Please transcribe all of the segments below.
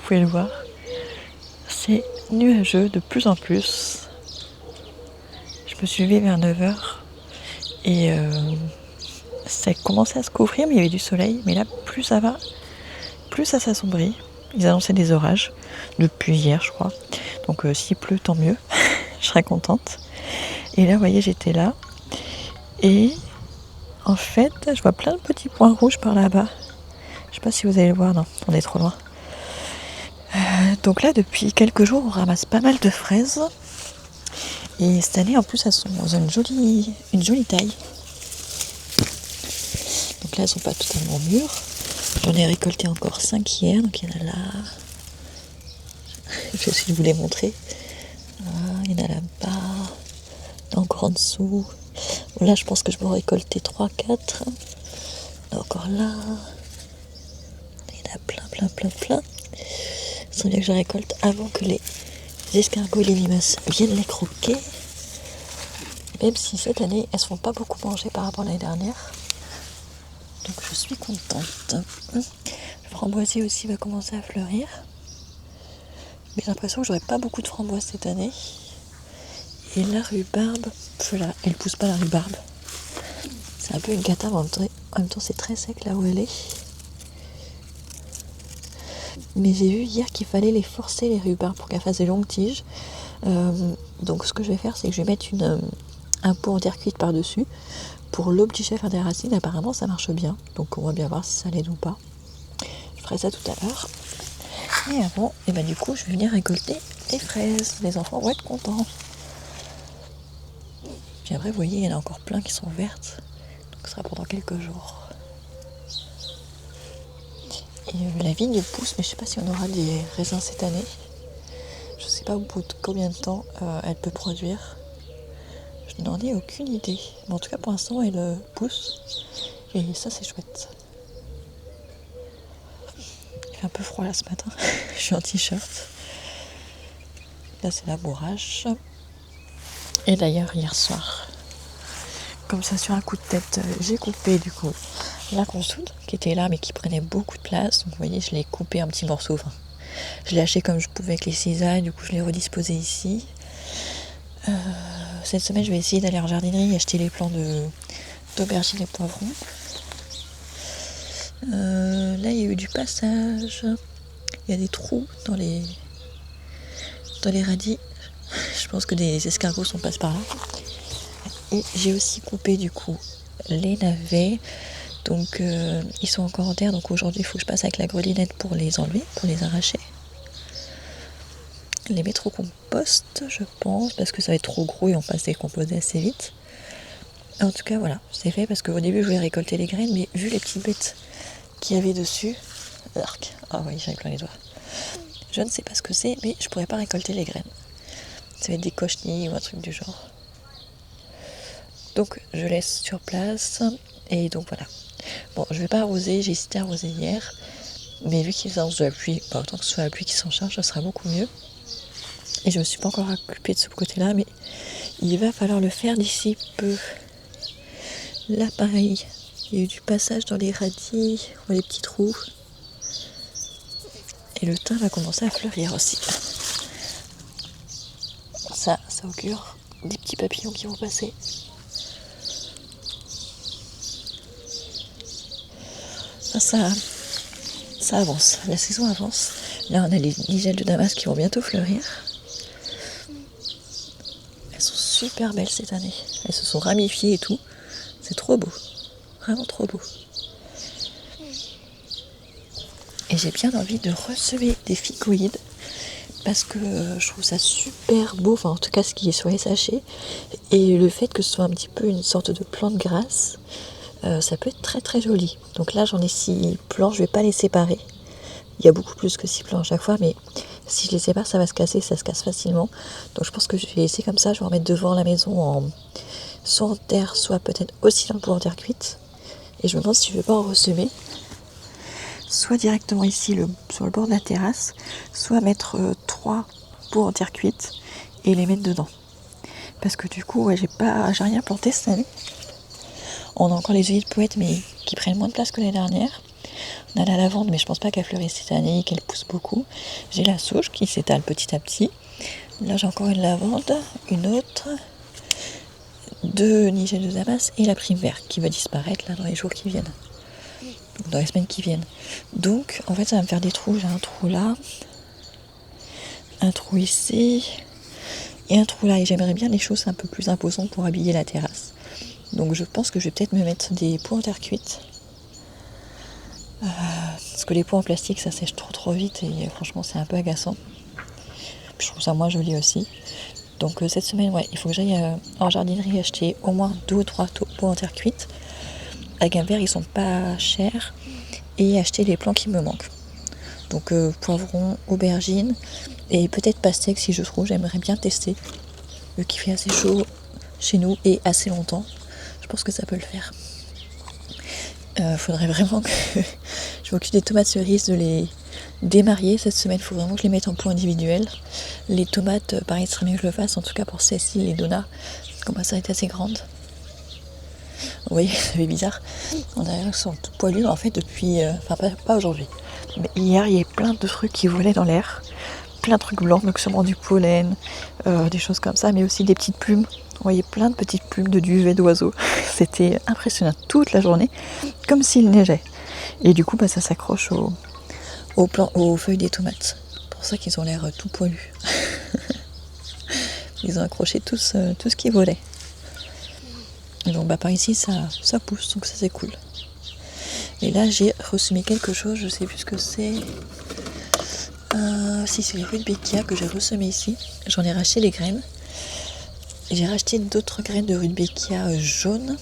pouvez le voir. C'est nuageux de plus en plus. Je me suis levée vers 9h et ça commençait à se couvrir, mais il y avait du soleil. Mais là, plus ça va, plus ça s'assombrit. Ils annonçaient des orages depuis hier, je crois. Donc s'il pleut, tant mieux. Je serais contente. Et là, vous voyez, j'étais là. Et en fait, je vois plein de petits points rouges par là-bas. Je sais pas si vous allez le voir, non, on est trop loin. Donc là, depuis quelques jours, on ramasse pas mal de fraises. Et cette année, en plus, elles sont dans une jolie taille. Donc là, elles sont pas totalement mûres. J'en ai récolté encore 5 hier, donc il y en a là. Je vais aussi vous les montrer. Il y en a là-bas, encore en dessous. Là, je pense que je vais en récolter 3-4. Encore là. Il y en a plein. Il serait bien que je récolte avant que les escargots et les limaces viennent les croquer. Même si cette année, elles ne se font pas beaucoup manger par rapport à l'année dernière. Donc je suis contente. Le framboisier aussi va commencer à fleurir. Mais j'ai l'impression que j'aurai pas beaucoup de framboises cette année. Et la rhubarbe, elle pousse pas la rhubarbe. C'est un peu une cata, en même temps c'est très sec là où elle est. Mais j'ai vu hier qu'il fallait les forcer les rhubarbes pour qu'elles fassent des longues tiges. Donc ce que je vais faire, c'est que je vais mettre un pot en terre cuite par-dessus pour l'obliger à faire des racines. Apparemment ça marche bien, donc on va bien voir si ça l'aide ou pas. Je ferai ça tout à l'heure. Et avant, du coup je vais venir récolter les fraises. Les enfants vont être contents. Puis après vous voyez, il y en a encore plein qui sont vertes. Donc ce sera pendant quelques jours. Et la vigne pousse, mais je sais pas si on aura des raisins cette année. Je sais pas au bout de combien de temps elle peut produire. Je n'en ai aucune idée. Mais en tout cas pour l'instant elle pousse. Et ça c'est chouette. Il fait un peu froid là ce matin. Je suis en t-shirt. Là c'est labourage. Et d'ailleurs hier soir, comme ça sur un coup de tête, j'ai coupé du coup la consoude qui était là mais qui prenait beaucoup de place. Donc vous voyez, je l'ai coupé un petit morceau. Enfin, je l'ai haché comme je pouvais avec les cisailles. Du coup je l'ai redisposé ici. Cette semaine je vais essayer d'aller en jardinerie et acheter les plants d'aubergines et poivrons. Là il y a eu du passage. Il y a des trous dans les radis. Je pense que des escargots sont passés par là. Et j'ai aussi coupé du coup les navets. Donc ils sont encore en terre. Donc aujourd'hui il faut que je passe avec la grelinette pour les enlever, pour les arracher. Les mettre au compost, je pense, parce que ça va être trop gros et on passe décomposer assez vite. En tout cas voilà, c'est fait parce qu'au début je voulais récolter les graines, mais vu les petites bêtes qu'il y avait dessus, ah oui, j'avais plein les doigts. Je ne sais pas ce que c'est, mais je pourrais pas récolter les graines. Ça va être des cochenilles ou un truc du genre. Donc je laisse sur place et donc voilà. Bon, je vais pas arroser, j'ai hésité à arroser hier, mais vu qu'ils annoncent de la pluie, autant que ce soit la pluie qui s'en charge, ça sera beaucoup mieux. Et je me suis pas encore occupée de ce côté-là, mais il va falloir le faire d'ici peu. Là pareil, il y a eu du passage dans les radis, dans les petits trous. Et le thym va commencer à fleurir aussi. Ça augure des petits papillons qui vont passer. Ça avance, la saison avance. Là on a les nigelles de Damas qui vont bientôt fleurir. Elles sont super belles cette année. Elles se sont ramifiées et tout. C'est trop beau. Vraiment trop beau. Et j'ai bien envie de ressemer des ficoïdes parce que je trouve ça super beau, enfin en tout cas ce qui est sur les sachets. Et le fait que ce soit un petit peu une sorte de plante grasse, ça peut être très très joli. Donc là j'en ai 6 plants, je vais pas les séparer. Il y a beaucoup plus que 6 plants à chaque fois, mais si je les sépare ça va se casser, ça se casse facilement. Donc je pense que je vais laisser comme ça, je vais en mettre devant la maison soit en terre, soit peut-être aussi dans le pot en terre cuite. Et je me demande si je ne vais pas en ressemer. Soit directement ici sur le bord de la terrasse, soit mettre 3 pots en terre cuite et les mettre dedans. Parce que du coup, j'ai rien planté cette année. On a encore les œillets de poète, mais qui prennent moins de place que l'année dernière. On a la lavande, mais je pense pas qu'elle fleurisse cette année, qu'elle pousse beaucoup. J'ai la sauge qui s'étale petit à petit. Là, j'ai encore une lavande, une autre, deux nigelles de damas et la prime verte qui va disparaître là dans les jours qui viennent. Dans les semaines qui viennent. Donc, en fait, ça va me faire des trous. J'ai un trou là, un trou ici et un trou là. Et j'aimerais bien des choses un peu plus imposantes pour habiller la terrasse. Donc, je pense que je vais peut-être me mettre des pots en terre cuite. Parce que les pots en plastique, ça sèche trop vite et franchement, c'est un peu agaçant. Puis, je trouve ça moins joli aussi. Donc, cette semaine, ouais, il faut que j'aille en jardinerie acheter au moins 2 ou 3 pots en terre cuite. Avec un verre, ils sont pas chers. Et acheter les plants qui me manquent. Donc poivron, aubergine et peut-être pastèque si je trouve. J'aimerais bien tester. Vu qu'il fait assez chaud chez nous et assez longtemps. Je pense que ça peut le faire. Faudrait vraiment que je m'occupe des tomates cerises, de les démarier cette semaine. Il faut vraiment que je les mette en pot individuel. Les tomates, pareil, ce serait mieux que je le fasse. En tout cas pour Cécile et Donna. Comment ça être assez grande. Vous voyez, c'est bizarre. On a sont tout poilus en fait depuis. Enfin, pas aujourd'hui. Mais hier, il y avait plein de trucs qui volaient dans l'air. Plein de trucs blancs, donc sûrement du pollen, des choses comme ça, mais aussi des petites plumes. Vous voyez plein de petites plumes de duvet d'oiseaux. C'était impressionnant toute la journée, comme s'il neigeait. Et du coup, ça s'accroche aux feuilles des tomates. C'est pour ça qu'ils ont l'air tout poilus. Ils ont accroché tout ce qui volait. Et donc par ici ça pousse, donc ça c'est cool. Et là j'ai ressemé quelque chose, je sais plus ce que c'est. Si c'est les rudbeckia que j'ai ressemé ici. J'en ai racheté les graines. Et j'ai racheté d'autres graines de rudbeckia jaunes.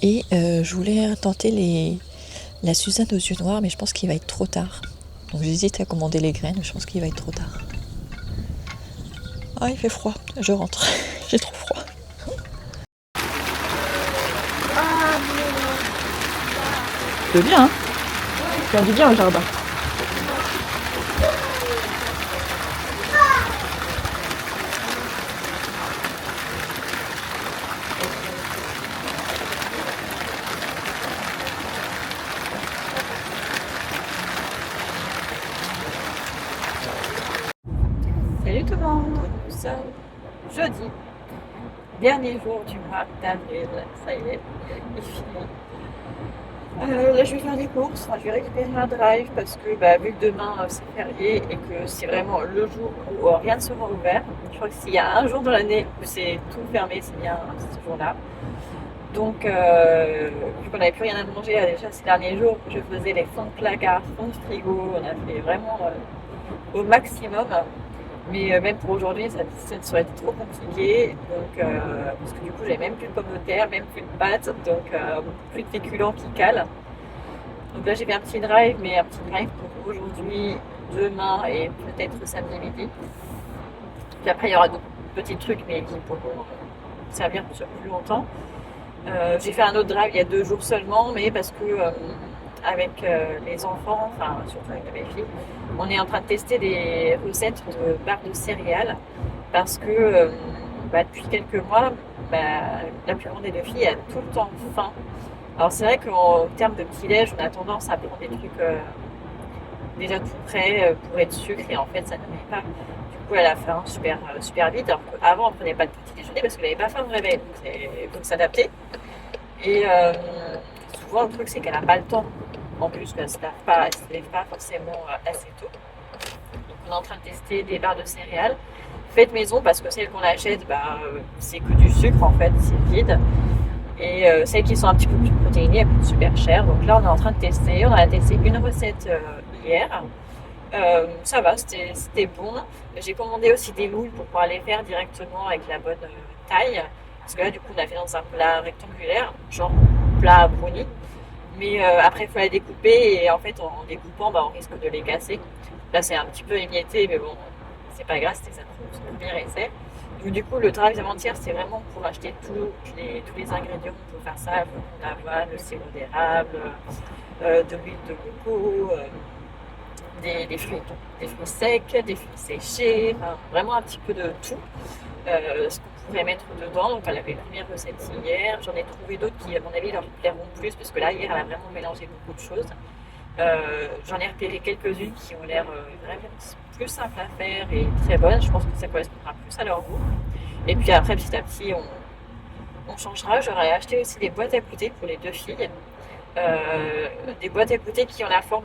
Et je voulais tenter la Suzanne aux yeux noirs, mais je pense qu'il va être trop tard. Donc j'hésite à commander les graines, mais je pense qu'il va être trop tard. Ah, il fait froid, je rentre. J'ai trop froid. C'est bien, hein. Ça fait du bien au jardin. Salut tout le monde, nous sommes jeudi, dernier jour du mois d'avril, ça y est, il finit. Là je vais faire des courses, je vais récupérer un drive parce que vu que demain c'est férié et que c'est vraiment le jour où rien ne sera ouvert, je crois que s'il y a un jour dans l'année où c'est tout fermé, c'est bien ce jour-là. Donc vu qu'on n'avait plus rien à manger déjà ces derniers jours, je faisais les fonds de placard, fonds de frigo, on a fait vraiment au maximum. Mais même pour aujourd'hui, ça serait trop compliqué. Donc, parce que du coup, j'avais même plus de pommes de terre, même plus de pâtes, donc plus de féculents qui calent. Donc là, j'ai fait un petit drive, mais un petit drive pour aujourd'hui, demain et peut-être samedi midi. Puis après, il y aura d'autres petits trucs, mais qui pourront servir sur plus longtemps. J'ai fait un autre drive il y a 2 jours seulement, mais parce que avec les enfants, enfin surtout avec mes filles, on est en train de tester des recettes de barres de céréales parce que depuis quelques mois, la plus grande des 2 filles a tout le temps faim. Alors c'est vrai qu'en termes de petit-déj, on a tendance à prendre des trucs déjà tout prêts pour être sucre et en fait ça ne met pas. Du coup elle a faim super vite alors qu'avant on prenait pas de petit déjeuner parce qu'elle n'avait pas faim au réveil, donc il faut s'adapter. Et souvent le truc c'est qu'elle n'a pas le temps. En plus, elle ne se lève pas forcément assez tôt. Donc, on est en train de tester des barres de céréales faites maison parce que celles qu'on achète, c'est que du sucre en fait, c'est vide. Et celles qui sont un petit peu plus protéinées, elles coûtent super cher. Donc là, on est en train de tester. On a testé une recette hier. Ça va, c'était bon. J'ai commandé aussi des moules pour pouvoir les faire directement avec la bonne taille. Parce que là, du coup, on a fait dans un plat rectangulaire, genre plat brownie. Mais après, il faut les découper et en fait, en découpant, on risque de les casser. Là, c'est un petit peu émietté, mais bon, c'est pas grave, c'était son premier essai. Donc, du coup, le travail d'avant-hier, c'est vraiment pour acheter tous les ingrédients pour faire ça. Il faut d'avoine, le sirop d'érable, de l'huile de coco, des fruits secs, des fruits séchés, enfin, vraiment un petit peu de tout. Ce qu'on pourrais mettre dedans. Donc elle avait une première recette hier. J'en ai trouvé d'autres qui, à mon avis, leur plairont plus parce que là, hier, elle a vraiment mélangé beaucoup de choses. J'en ai repéré quelques-unes qui ont l'air vraiment plus simples à faire et très bonnes. Je pense que ça correspondra plus à leur goût. Et puis après, petit à petit, on changera. J'aurais acheté aussi des boîtes à goûter pour les deux filles. Des boîtes à goûter qui ont la forme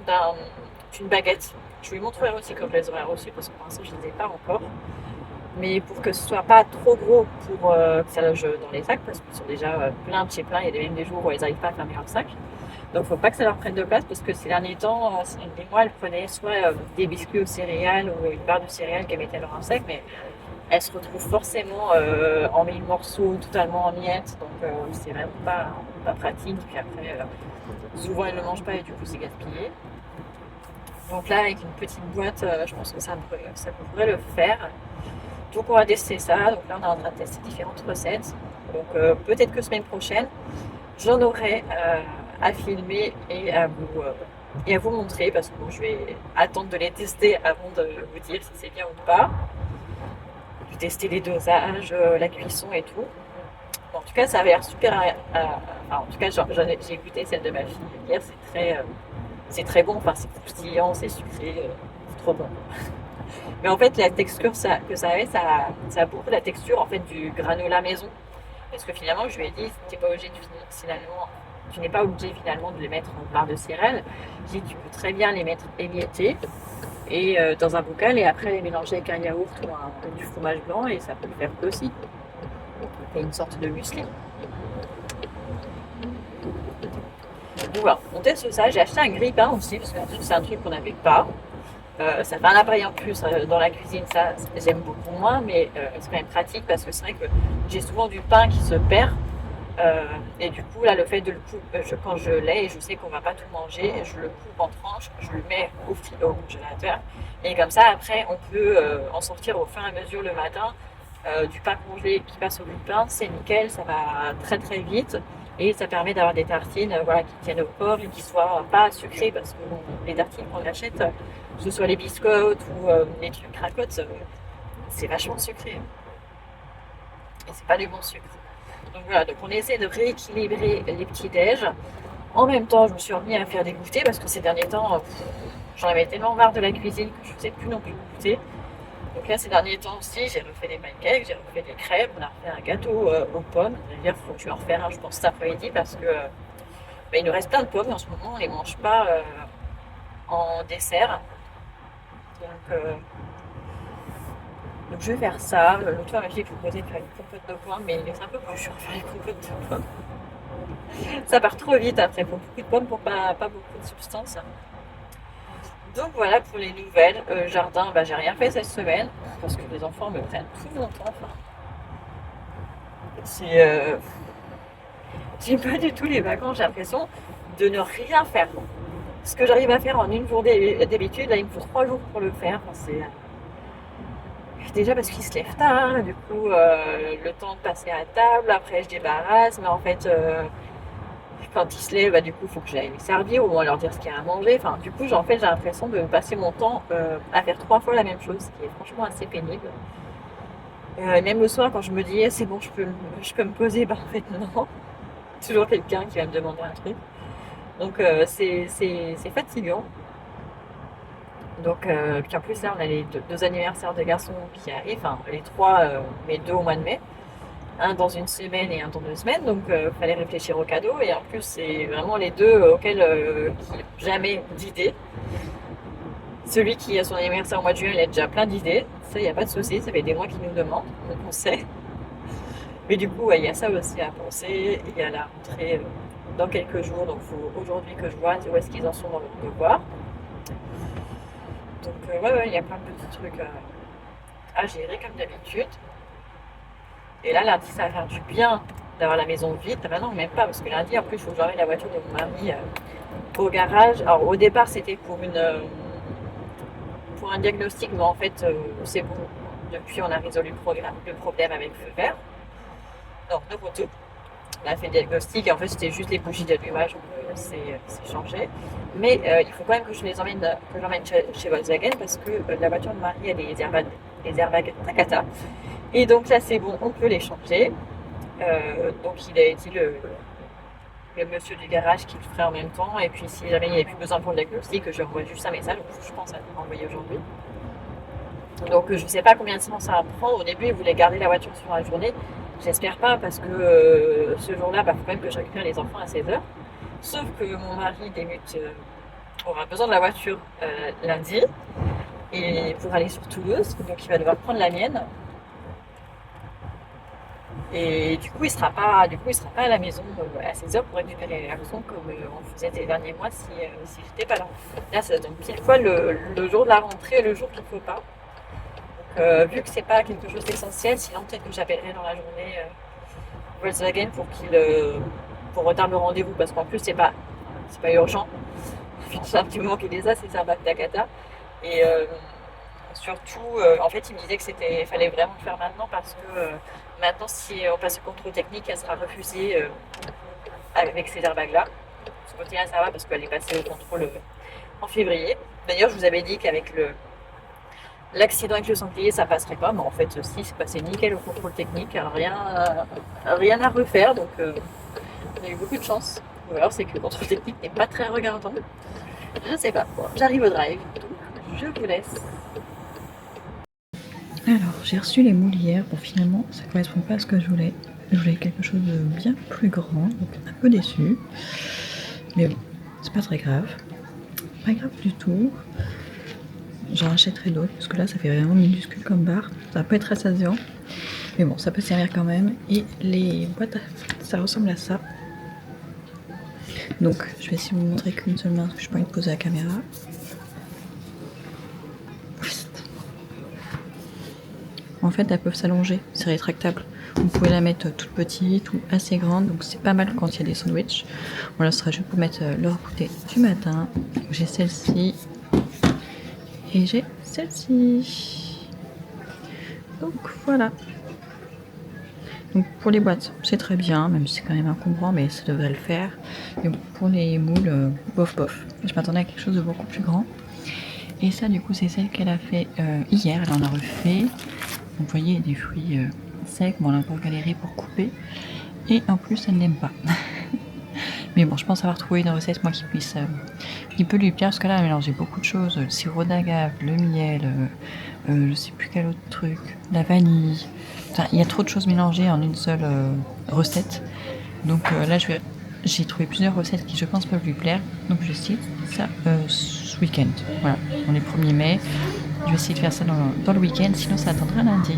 d'une baguette. Je vous les montrerai aussi quand je les aurai reçues parce que pour l'instant, je ne les ai pas encore. Mais pour que ce soit pas trop gros pour que ça loge dans les sacs, parce qu'ils sont déjà pleins de chez plein, il y a même des jours où elles n'arrivent pas à fermer leur sac. Donc faut pas que ça leur prenne de place parce que ces derniers temps, des mois, elles prenaient soit des biscuits aux céréales ou une barre de céréales qu'elles mettaient dans un sac, mais elles se retrouvent forcément en mille morceaux, totalement en miettes, donc c'est vraiment pas pratique. Puis après, souvent elles ne le mangent pas et du coup c'est gaspillé. Donc là, avec une petite boîte, je pense que ça pourrait le faire. Donc on va tester ça. Donc là, on est en train de tester différentes recettes. Donc peut-être que semaine prochaine, j'en aurai à filmer et à vous montrer parce que je vais attendre de les tester avant de vous dire si c'est bien ou pas. Je vais tester les dosages, la cuisson et tout. Bon, en tout cas, ça avait l'air super. En tout cas, j'ai goûté celle de ma fille hier. C'est très bon. Enfin, c'est croustillant, c'est sucré, c'est trop bon. Mais en fait, la texture que ça avait, ça a beaucoup la texture en fait du granola maison. Parce que finalement, je lui ai dit, tu n'es pas obligé finalement de les mettre en barre de céréales. J'ai dit, tu peux très bien les mettre émiettés et dans un bocal et après les mélanger avec un yaourt ou du fromage blanc et ça peut le faire aussi. C'est une sorte de muesli. Donc voilà, on teste ça. J'ai acheté un grille-pain aussi parce que c'est un truc qu'on n'avait pas. Ça fait un appareil en plus dans la cuisine, ça j'aime beaucoup moins, mais c'est quand même pratique parce que c'est vrai que j'ai souvent du pain qui se perd et du coup là le fait de le couper, quand je l'ai et je sais qu'on va pas tout manger, je le coupe en tranches, je le mets au congélateur et comme ça après on peut en sortir au fur et à mesure le matin. Du pain congelé qui passe au grille-pain, c'est nickel, ça va très très vite et ça permet d'avoir des tartines qui tiennent au corps et qui soient pas sucrées parce que les tartines qu'on achète, que ce soit les biscottes ou les trucs cracottes, c'est vachement sucré. Et c'est pas du bon sucre. Donc voilà, donc on essaie de rééquilibrer les petits déj. En même temps, je me suis remis à faire des goûters parce que ces derniers temps, j'en avais tellement marre de la cuisine que je faisais plus non plus goûter. Donc là, ces derniers temps aussi, j'ai refait des pancakes, j'ai refait des crêpes, on a refait un gâteau aux pommes. D'ailleurs, il faut que je vais en refaire un, je pense, cet après-midi parce que il nous reste plein de pommes et en ce moment, on ne les mange pas en dessert. Donc je vais faire ça. L'autre fois, ma fille proposait de faire une compote de pommes, mais c'est un peu plus chiant de faire une compote de pommes. Ça part trop vite après, pour beaucoup de pommes pour pas beaucoup de substance. Donc voilà pour les nouvelles. Jardin, j'ai rien fait cette semaine parce que les enfants me prennent tout mon temps. J'ai pas du tout les vacances, j'ai l'impression de ne rien faire. Ce que j'arrive à faire en une journée d'habitude, là il me faut 3 jours pour le faire. Déjà parce qu'ils se lèvent tard, du coup le temps de passer à table, après je débarrasse, mais en fait quand ils se lèvent, du coup il faut que j'aille les servir ou leur dire ce qu'il y a à manger. Enfin, du coup j'ai l'impression de passer mon temps à faire 3 fois la même chose, ce qui est franchement assez pénible. Même le soir quand je me dis c'est bon je peux me poser, en fait non. Toujours quelqu'un qui va me demander un truc. Donc c'est fatigant. Donc, puis en plus là on a les deux anniversaires de garçons qui arrivent, enfin les 3, mais 2 au mois de mai. Un dans une semaine et un dans 2 semaines, donc fallait réfléchir aux cadeaux et en plus c'est vraiment les deux auxquels qui n'ont jamais d'idées. Celui qui a son anniversaire au mois de juin, il a déjà plein d'idées, ça il n'y a pas de souci, ça fait des mois qu'il nous demande, donc on sait. Mais du coup il y a ça aussi à penser, il y a la rentrée dans quelques jours, donc il faut aujourd'hui que je vois où est-ce qu'ils en sont dans leur devoir. Donc il y a plein de petits trucs à gérer comme d'habitude. Et là, lundi, ça va faire du bien d'avoir la maison vide. Maintenant, même pas, parce que lundi, en plus, il faut que j'emmène la voiture de mon mari au garage. Alors, au départ, c'était pour un diagnostic, mais en fait, c'est bon. Depuis, on a résolu le problème avec feu vert. Donc, de moto. On a fait le diagnostic et en fait, c'était juste les bougies d'allumage, donc c'est changé. Mais il faut quand même que je l'emmène chez Volkswagen parce que la voiture de mari, elle a les airbags Takata. Et donc là, c'est bon, on peut les changer. Donc il a été le monsieur du garage qui le ferait en même temps. Et puis si jamais il n'y avait plus besoin pour le diagnostic, je renvoie juste un message. Donc, je pense à le renvoyer aujourd'hui. Donc je ne sais pas combien de temps ça va prendre. Au début, il voulait garder la voiture sur la journée. J'espère pas parce que ce jour-là, il faut quand même que je récupère les enfants à 16h. Sauf que mon mari débute, aura besoin de la voiture lundi et pour aller sur Toulouse. Donc il va devoir prendre la mienne. Et du coup, il sera pas à la maison à 16h pour récupérer les garçons comme on faisait ces derniers mois si j'étais pas là. Là, ça donne pile poil le jour de la rentrée, le jour qu'il ne faut pas. Vu que c'est pas quelque chose d'essentiel, sinon peut-être que j'appellerai dans la journée Volkswagen pour retarder le rendez-vous parce qu'en plus c'est pas urgent. C'est un petit moment qu'il les a, c'est ça, Dakata. Et surtout, en fait, il me disait que fallait vraiment le faire maintenant parce que maintenant, si on passe au contrôle technique, elle sera refusée avec ces airbags-là. De ce côté-là, ça va parce qu'elle est passée au contrôle en février. D'ailleurs, je vous avais dit qu'avec l'accident avec le sanglier, ça passerait pas, mais en fait, si, c'est passé nickel au contrôle technique, rien à refaire, donc on a eu beaucoup de chance. Ou alors, c'est que le contrôle technique n'est pas très regardant. Je sais pas, bon, j'arrive au drive, donc je vous laisse. Alors, j'ai reçu les moules hier. Bon, finalement, ça correspond pas à ce que je voulais. Je voulais quelque chose de bien plus grand, donc un peu déçu. Mais bon, c'est pas très grave. Pas grave du tout. J'en achèterai d'autres, parce que là, ça fait vraiment minuscule comme barre. Ça va pas être rassasiant. Mais bon, ça peut servir quand même. Et les boîtes, ça ressemble à ça. Donc, je vais essayer de vous montrer qu'une seule main, parce que je n'ai pas envie de poser la caméra. En fait, elles peuvent s'allonger, c'est rétractable. Vous pouvez la mettre toute petite ou assez grande, donc c'est pas mal quand il y a des sandwichs. Voilà, ce sera juste pour mettre le goûter du matin. J'ai celle-ci et j'ai celle-ci. Donc voilà. Donc pour les boîtes, c'est très bien, même si c'est quand même encombrant, mais ça devrait le faire. Mais bon, pour les moules, bof bof. Je m'attendais à quelque chose de beaucoup plus grand. Et ça, du coup, c'est celle qu'elle a fait hier. Elle en a refait. Vous voyez, des fruits secs. Bon, on a un peu galéré pour couper. Et en plus, elle n'aime pas. Mais bon, je pense avoir trouvé une recette, moi, qui peut lui plaire. Parce que là, elle a mélangé beaucoup de choses. Le sirop d'agave, le miel, je sais plus quel autre truc, la vanille. Enfin, il y a trop de choses mélangées en une seule recette. Donc là, j'ai trouvé plusieurs recettes qui, je pense, peuvent lui plaire. Donc, je vais essayer ça ce week-end. Voilà, on est 1er mai. Je vais essayer de faire ça dans le week-end, sinon ça attendra lundi.